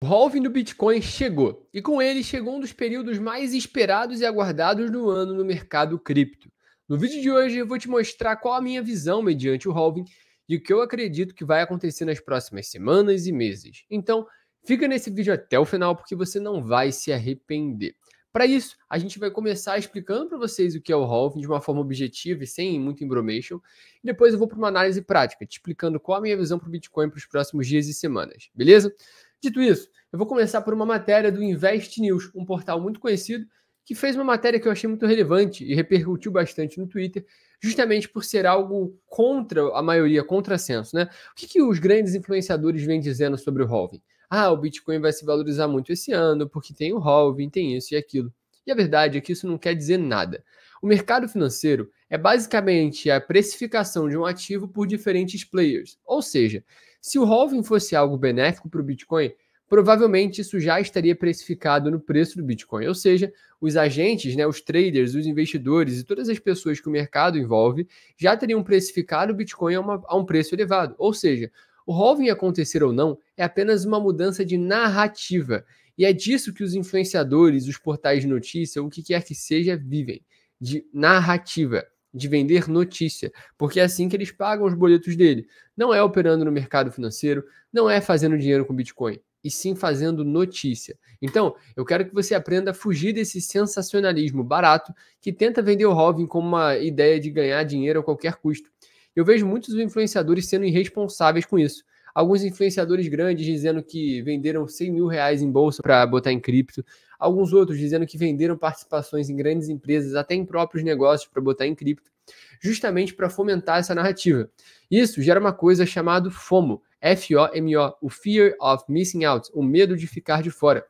O halving do Bitcoin chegou, e com ele chegou um dos períodos mais esperados e aguardados do ano no mercado cripto. No vídeo de hoje eu vou te mostrar qual a minha visão mediante o halving e o que eu acredito que vai acontecer nas próximas semanas e meses. Então, fica nesse vídeo até o final porque você não vai se arrepender. Para isso, a gente vai começar explicando para vocês o que é o halving de uma forma objetiva e sem muito embromation, e depois eu vou para uma análise prática, te explicando qual a minha visão para o Bitcoin para os próximos dias e semanas, beleza? Dito isso, eu vou começar por uma matéria do Invest News, um portal muito conhecido, que fez uma matéria que eu achei muito relevante e repercutiu bastante no Twitter, justamente por ser algo contra a maioria, contrassenso, né? O que os grandes influenciadores vêm dizendo sobre o halving? Ah, o Bitcoin vai se valorizar muito esse ano, porque tem o halving, tem isso e aquilo. E a verdade é que isso não quer dizer nada. O mercado financeiro é basicamente a precificação de um ativo por diferentes players. Ou seja, se o halving fosse algo benéfico para o Bitcoin, provavelmente isso já estaria precificado no preço do Bitcoin. Ou seja, os agentes, né, os traders, os investidores e todas as pessoas que o mercado envolve já teriam precificado o Bitcoin a um preço elevado. Ou seja, o halving acontecer ou não é apenas uma mudança de narrativa. E é disso que os influenciadores, os portais de notícia, o que quer que seja, vivem. De narrativa, de vender notícia. Porque é assim que eles pagam os boletos dele. Não é operando no mercado financeiro, não é fazendo dinheiro com Bitcoin, e sim fazendo notícia. Então, eu quero que você aprenda a fugir desse sensacionalismo barato que tenta vender o halving como uma ideia de ganhar dinheiro a qualquer custo. Eu vejo muitos influenciadores sendo irresponsáveis com isso. Alguns influenciadores grandes dizendo que venderam 100 mil reais em bolsa para botar em cripto. Alguns outros dizendo que venderam participações em grandes empresas, até em próprios negócios, para botar em cripto, justamente para fomentar essa narrativa. Isso gera uma coisa chamada FOMO, F-O-M-O, o Fear of Missing Out, o medo de ficar de fora.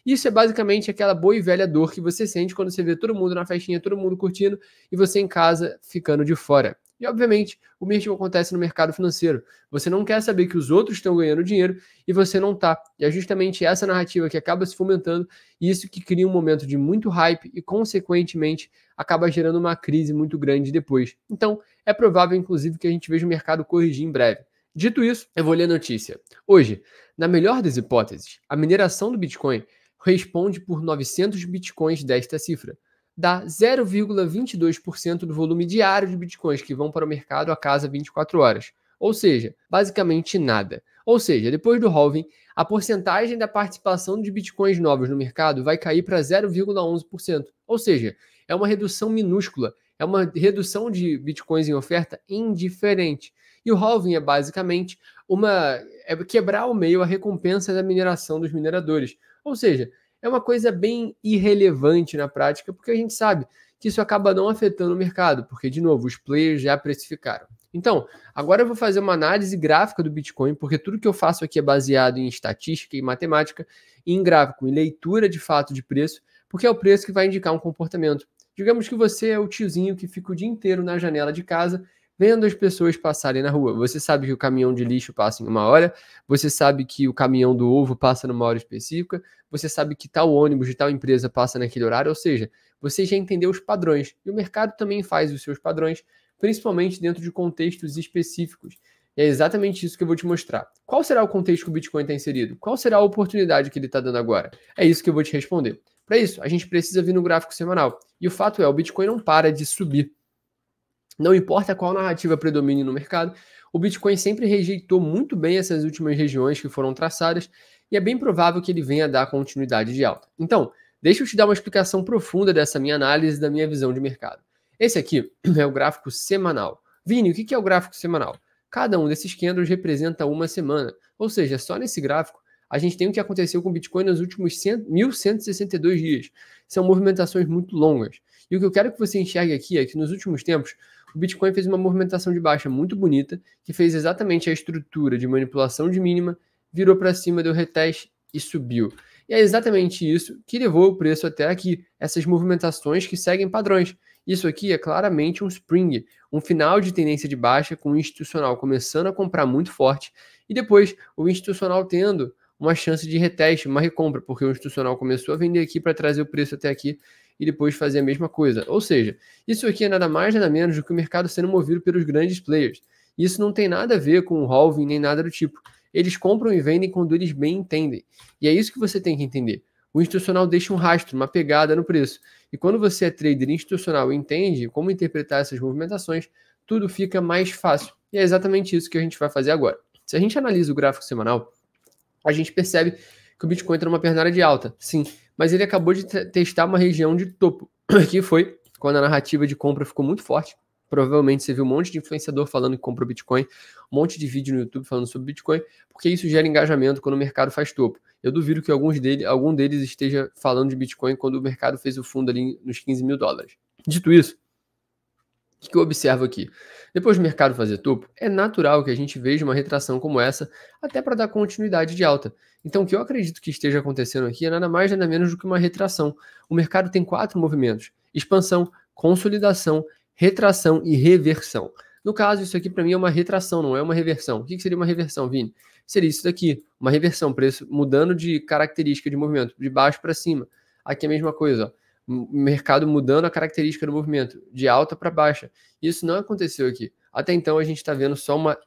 Isso é basicamente aquela boa e velha dor que você sente quando você vê todo mundo na festinha, todo mundo curtindo, e você em casa ficando de fora. E, obviamente, o mesmo acontece no mercado financeiro. Você não quer saber que os outros estão ganhando dinheiro e você não está. E é justamente essa narrativa que acaba se fomentando e isso que cria um momento de muito hype e, consequentemente, acaba gerando uma crise muito grande depois. Então, é provável, inclusive, que a gente veja o mercado corrigir em breve. Dito isso, eu vou ler a notícia. Hoje, na melhor das hipóteses, a mineração do Bitcoin responde por 900 bitcoins desta cifra. Dá 0,22% do volume diário de bitcoins que vão para o mercado a cada 24 horas. Ou seja, basicamente nada. Ou seja, depois do halving, a porcentagem da participação de bitcoins novos no mercado vai cair para 0,11%. Ou seja, é uma redução minúscula, é uma redução de bitcoins em oferta indiferente. E o halving é basicamente quebrar ao meio a recompensa da mineração dos mineradores. Ou seja, é uma coisa bem irrelevante na prática, porque a gente sabe que isso acaba não afetando o mercado, porque, de novo, os players já precificaram. Então, agora eu vou fazer uma análise gráfica do Bitcoin, porque tudo que eu faço aqui é baseado em estatística e matemática, e em gráfico, em leitura de fato de preço, porque é o preço que vai indicar um comportamento. Digamos que você é o tiozinho que fica o dia inteiro na janela de casa vendo as pessoas passarem na rua. Você sabe que o caminhão de lixo passa em 1 hora, você sabe que o caminhão do ovo passa numa hora específica, você sabe que tal ônibus de tal empresa passa naquele horário, ou seja, você já entendeu os padrões. E o mercado também faz os seus padrões, principalmente dentro de contextos específicos. E é exatamente isso que eu vou te mostrar. Qual será o contexto que o Bitcoin está inserido? Qual será a oportunidade que ele está dando agora? É isso que eu vou te responder. Para isso, a gente precisa vir no gráfico semanal. E o fato é, o Bitcoin não para de subir. Não importa qual narrativa predomine no mercado, o Bitcoin sempre rejeitou muito bem essas últimas regiões que foram traçadas e é bem provável que ele venha a dar continuidade de alta. Então, deixa eu te dar uma explicação profunda dessa minha análise, da minha visão de mercado. Esse aqui é o gráfico semanal. Vini, o que é o gráfico semanal? Cada um desses candles representa uma semana, ou seja, só nesse gráfico a gente tem o que aconteceu com o Bitcoin nos últimos 1.162 dias. São movimentações muito longas. E o que eu quero que você enxergue aqui é que nos últimos tempos o Bitcoin fez uma movimentação de baixa muito bonita, que fez exatamente a estrutura de manipulação de mínima, virou para cima, deu reteste e subiu. E é exatamente isso que levou o preço até aqui, essas movimentações que seguem padrões. Isso aqui é claramente um spring, um final de tendência de baixa com o institucional começando a comprar muito forte e depois o institucional tendo uma chance de reteste, uma recompra, porque o institucional começou a vender aqui para trazer o preço até aqui e depois fazer a mesma coisa. Ou seja, isso aqui é nada mais nada menos do que o mercado sendo movido pelos grandes players. Isso não tem nada a ver com o halving nem nada do tipo. Eles compram e vendem quando eles bem entendem. E é isso que você tem que entender. O institucional deixa um rastro, uma pegada no preço. E quando você é trader institucional e entende como interpretar essas movimentações, tudo fica mais fácil. E é exatamente isso que a gente vai fazer agora. Se a gente analisa o gráfico semanal, a gente percebe que o Bitcoin está numa pernada de alta, sim, mas ele acabou de testar uma região de topo, que foi quando a narrativa de compra ficou muito forte. Provavelmente você viu um monte de influenciador falando que comprou Bitcoin, um monte de vídeo no YouTube falando sobre Bitcoin, porque isso gera engajamento quando o mercado faz topo. Eu duvido que algum deles esteja falando de Bitcoin quando o mercado fez o fundo ali nos 15 mil dólares. Dito isso, o que eu observo aqui? Depois do mercado fazer topo, é natural que a gente veja uma retração como essa, até para dar continuidade de alta. Então, o que eu acredito que esteja acontecendo aqui é nada mais, nada menos do que uma retração. O mercado tem 4 movimentos: expansão, consolidação, retração e reversão. No caso, isso aqui para mim é uma retração, não é uma reversão. O que seria uma reversão, Vini? Seria isso daqui, uma reversão, preço mudando de característica de movimento, de baixo para cima. Aqui é a mesma coisa, ó. O mercado mudando a característica do movimento, de alta para baixa. Isso não aconteceu aqui. Até então a gente está vendo só uma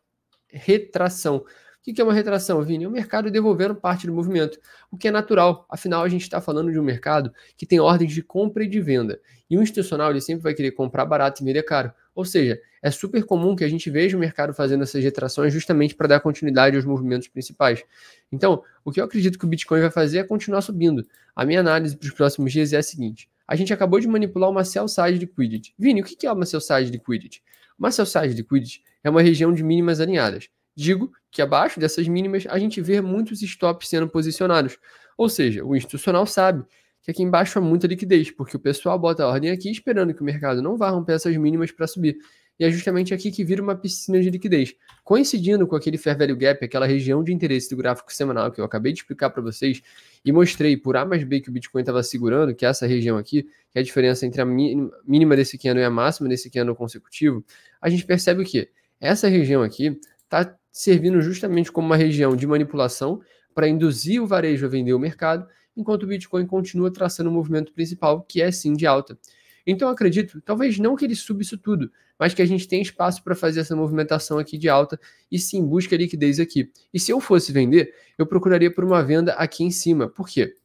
retração. O que é uma retração, Vini? O mercado devolvendo parte do movimento, o que é natural. Afinal, a gente está falando de um mercado que tem ordens de compra e de venda. E o institucional ele sempre vai querer comprar barato e vender caro. Ou seja, é super comum que a gente veja o mercado fazendo essas retrações justamente para dar continuidade aos movimentos principais. Então, o que eu acredito que o Bitcoin vai fazer é continuar subindo. A minha análise para os próximos dias é a seguinte: a gente acabou de manipular uma sell side liquidity. Vini, o que é uma sell side liquidity? Uma sell side liquidity é uma região de mínimas alinhadas. Digo que abaixo dessas mínimas a gente vê muitos stops sendo posicionados. Ou seja, o institucional sabe que aqui embaixo há muita liquidez, porque o pessoal bota a ordem aqui esperando que o mercado não vá romper essas mínimas para subir. E é justamente aqui que vira uma piscina de liquidez. Coincidindo com aquele Fair Value Gap, aquela região de interesse do gráfico semanal que eu acabei de explicar para vocês, e mostrei por A mais B que o Bitcoin estava segurando, que é essa região aqui, que é a diferença entre a mínima desse candle e a máxima desse candle consecutivo, a gente percebe que essa região aqui está servindo justamente como uma região de manipulação para induzir o varejo a vender o mercado, enquanto o Bitcoin continua traçando o movimento principal, que é sim de alta. Então eu acredito, talvez não que ele suba isso tudo, mas que a gente tem espaço para fazer essa movimentação aqui de alta e sim busca liquidez aqui. E se eu fosse vender, eu procuraria por uma venda aqui em cima. Por quê?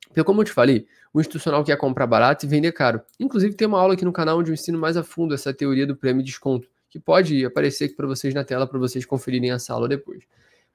Porque como eu te falei, o institucional quer comprar barato e vender caro. Inclusive tem uma aula aqui no canal onde eu ensino mais a fundo essa teoria do prêmio e desconto, que pode aparecer aqui para vocês na tela para vocês conferirem essa aula depois.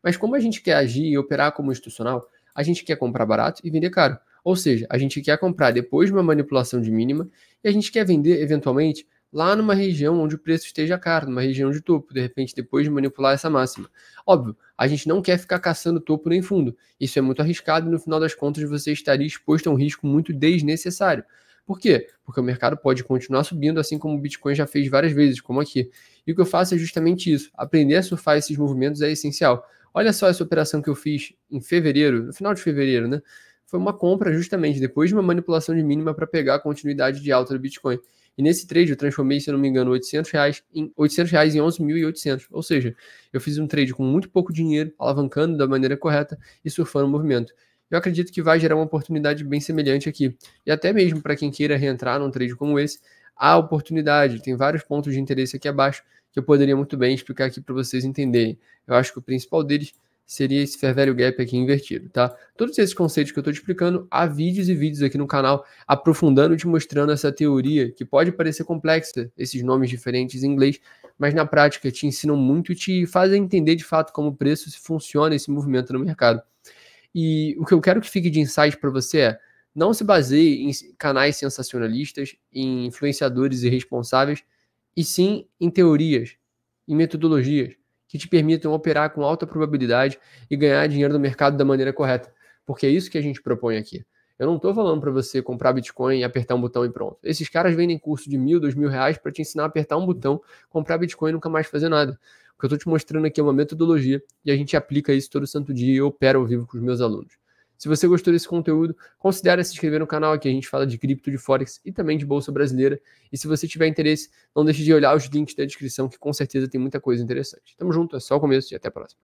Mas como a gente quer agir e operar como institucional, a gente quer comprar barato e vender caro. Ou seja, a gente quer comprar depois de uma manipulação de mínima e a gente quer vender, eventualmente, lá numa região onde o preço esteja caro, numa região de topo, de repente, depois de manipular essa máxima. Óbvio, a gente não quer ficar caçando topo nem fundo. Isso é muito arriscado e, no final das contas, você estaria exposto a um risco muito desnecessário. Por quê? Porque o mercado pode continuar subindo, assim como o Bitcoin já fez várias vezes, como aqui. E o que eu faço é justamente isso. Aprender a surfar esses movimentos é essencial. Olha só essa operação que eu fiz em fevereiro, no final de fevereiro, né? Foi uma compra justamente depois de uma manipulação de mínima para pegar a continuidade de alta do Bitcoin. E nesse trade eu transformei, se eu não me engano, R$800 em 11.800. Ou seja, eu fiz um trade com muito pouco dinheiro, alavancando da maneira correta e surfando o movimento. Eu acredito que vai gerar uma oportunidade bem semelhante aqui. E até mesmo para quem queira reentrar num trade como esse, há oportunidade. Tem vários pontos de interesse aqui abaixo que eu poderia muito bem explicar aqui para vocês entenderem. Eu acho que o principal deles seria esse Fair Value Gap aqui invertido, tá? Todos esses conceitos que eu estou te explicando, há vídeos e vídeos aqui no canal aprofundando e te mostrando essa teoria, que pode parecer complexa, esses nomes diferentes em inglês, mas na prática te ensinam muito e te fazem entender de fato como o preço funciona, esse movimento no mercado. E o que eu quero que fique de insight para você é: não se baseie em canais sensacionalistas, em influenciadores irresponsáveis, e sim em teorias, em metodologias que te permitam operar com alta probabilidade e ganhar dinheiro no mercado da maneira correta. Porque é isso que a gente propõe aqui. Eu não estou falando para você comprar Bitcoin e apertar um botão e pronto. Esses caras vendem curso de R$1.000, R$2.000 para te ensinar a apertar um botão, comprar Bitcoin e nunca mais fazer nada. O que eu estou te mostrando aqui é uma metodologia e a gente aplica isso todo santo dia e eu opero ao vivo com os meus alunos. Se você gostou desse conteúdo, considere se inscrever no canal, aqui a gente fala de cripto, de Forex e também de Bolsa Brasileira. E se você tiver interesse, não deixe de olhar os links da descrição, que com certeza tem muita coisa interessante. Tamo junto, é só o começo e até a próxima.